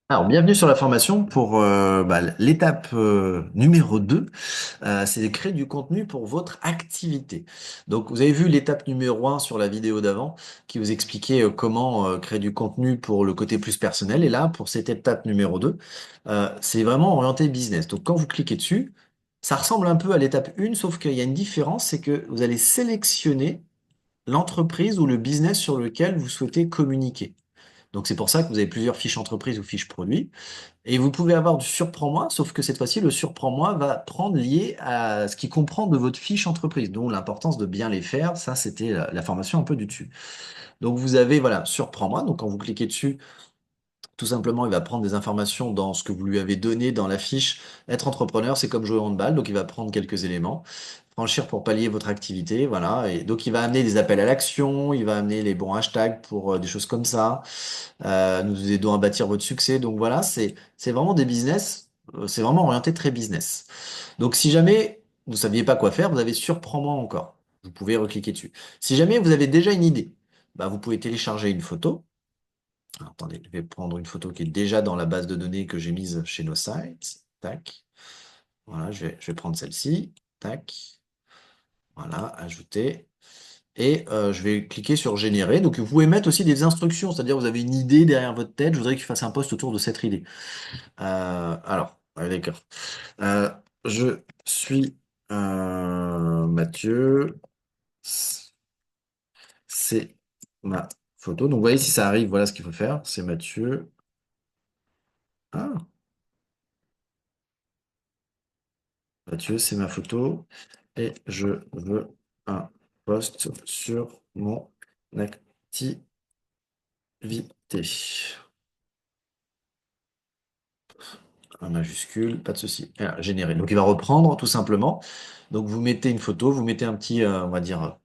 Alors, bienvenue sur la formation pour l'étape numéro 2. C'est de créer du contenu pour votre activité. Donc, vous avez vu l'étape numéro un sur la vidéo d'avant qui vous expliquait comment créer du contenu pour le côté plus personnel. Et là, pour cette étape numéro 2, c'est vraiment orienté business. Donc, quand vous cliquez dessus, ça ressemble un peu à l'étape 1, sauf qu'il y a une différence, c'est que vous allez sélectionner l'entreprise ou le business sur lequel vous souhaitez communiquer. Donc, c'est pour ça que vous avez plusieurs fiches entreprises ou fiches produits. Et vous pouvez avoir du surprends-moi, sauf que cette fois-ci, le surprends-moi va prendre lié à ce qui comprend de votre fiche entreprise, dont l'importance de bien les faire. Ça, c'était la formation un peu du dessus. Donc, vous avez, voilà, surprends-moi. Donc, quand vous cliquez dessus, tout simplement, il va prendre des informations dans ce que vous lui avez donné dans la fiche. Être entrepreneur, c'est comme jouer au handball. Donc, il va prendre quelques éléments. Franchir pour pallier votre activité, voilà. Et donc, il va amener des appels à l'action, il va amener les bons hashtags pour des choses comme ça, nous aidons à bâtir votre succès. Donc voilà, c'est vraiment des business, c'est vraiment orienté très business. Donc si jamais vous saviez pas quoi faire, vous avez surprends-moi encore. Vous pouvez recliquer dessus. Si jamais vous avez déjà une idée, bah, vous pouvez télécharger une photo. Alors, attendez, je vais prendre une photo qui est déjà dans la base de données que j'ai mise chez nos sites. Tac. Voilà, je vais prendre celle-ci. Tac. Voilà, ajouter. Et je vais cliquer sur générer. Donc vous pouvez mettre aussi des instructions, c'est-à-dire vous avez une idée derrière votre tête, je voudrais que tu fasses un post autour de cette idée. Alors, ouais, d'accord. Euh, je suis Mathieu, c'est ma photo. Donc vous voyez si ça arrive, voilà ce qu'il faut faire. C'est Mathieu. Ah, Mathieu, c'est ma photo. Et je veux un post sur mon activité. Un majuscule, pas de souci. Voilà, générer. Donc il va reprendre tout simplement. Donc vous mettez une photo, vous mettez un petit, on va dire,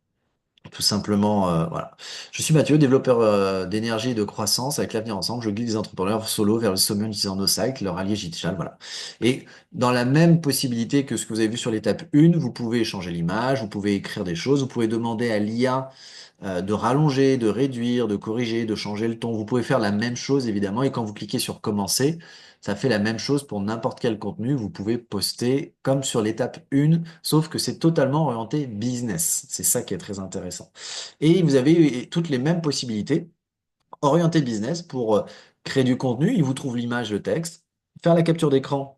tout simplement, voilà. Je suis Mathieu, développeur d'énergie et de croissance. Avec l'avenir ensemble, je guide les entrepreneurs solo vers le sommet en utilisant nos cycles, leur allié digital, voilà. Et dans la même possibilité que ce que vous avez vu sur l'étape 1, vous pouvez changer l'image, vous pouvez écrire des choses, vous pouvez demander à l'IA de rallonger, de réduire, de corriger, de changer le ton. Vous pouvez faire la même chose évidemment et quand vous cliquez sur commencer, ça fait la même chose pour n'importe quel contenu. Vous pouvez poster comme sur l'étape 1, sauf que c'est totalement orienté business. C'est ça qui est très intéressant. Et vous avez toutes les mêmes possibilités orienté business pour créer du contenu. Il vous trouve l'image, le texte, faire la capture d'écran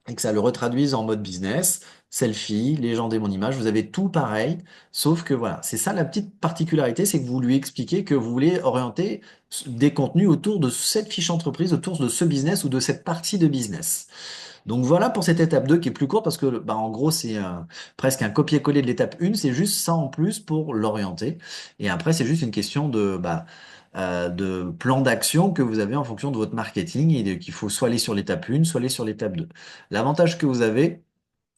et que ça le retraduise en mode business, selfie, légender mon image. Vous avez tout pareil, sauf que voilà, c'est ça la petite particularité, c'est que vous lui expliquez que vous voulez orienter des contenus autour de cette fiche entreprise, autour de ce business ou de cette partie de business. Donc voilà pour cette étape 2 qui est plus courte parce que bah, en gros c'est presque un copier-coller de l'étape 1, c'est juste ça en plus pour l'orienter. Et après c'est juste une question de plan d'action que vous avez en fonction de votre marketing et qu'il faut soit aller sur l'étape 1, soit aller sur l'étape 2. L'avantage que vous avez,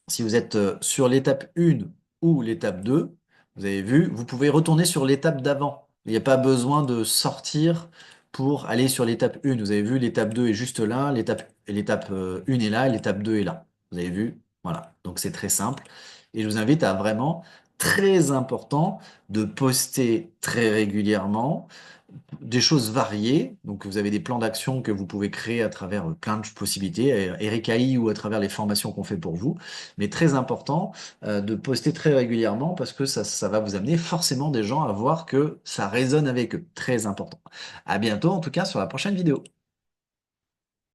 si vous êtes sur l'étape 1 ou l'étape 2, vous avez vu, vous pouvez retourner sur l'étape d'avant. Il n'y a pas besoin de sortir pour aller sur l'étape 1. Vous avez vu, l'étape 2 est juste là, l'étape 1 est là, et l'étape 2 est là. Vous avez vu? Voilà. Donc c'est très simple. Et je vous invite à vraiment, très important, de poster très régulièrement, des choses variées. Donc, vous avez des plans d'action que vous pouvez créer à travers plein de possibilités, Eric AI ou à travers les formations qu'on fait pour vous. Mais très important de poster très régulièrement parce que ça va vous amener forcément des gens à voir que ça résonne avec eux. Très important. À bientôt, en tout cas, sur la prochaine vidéo.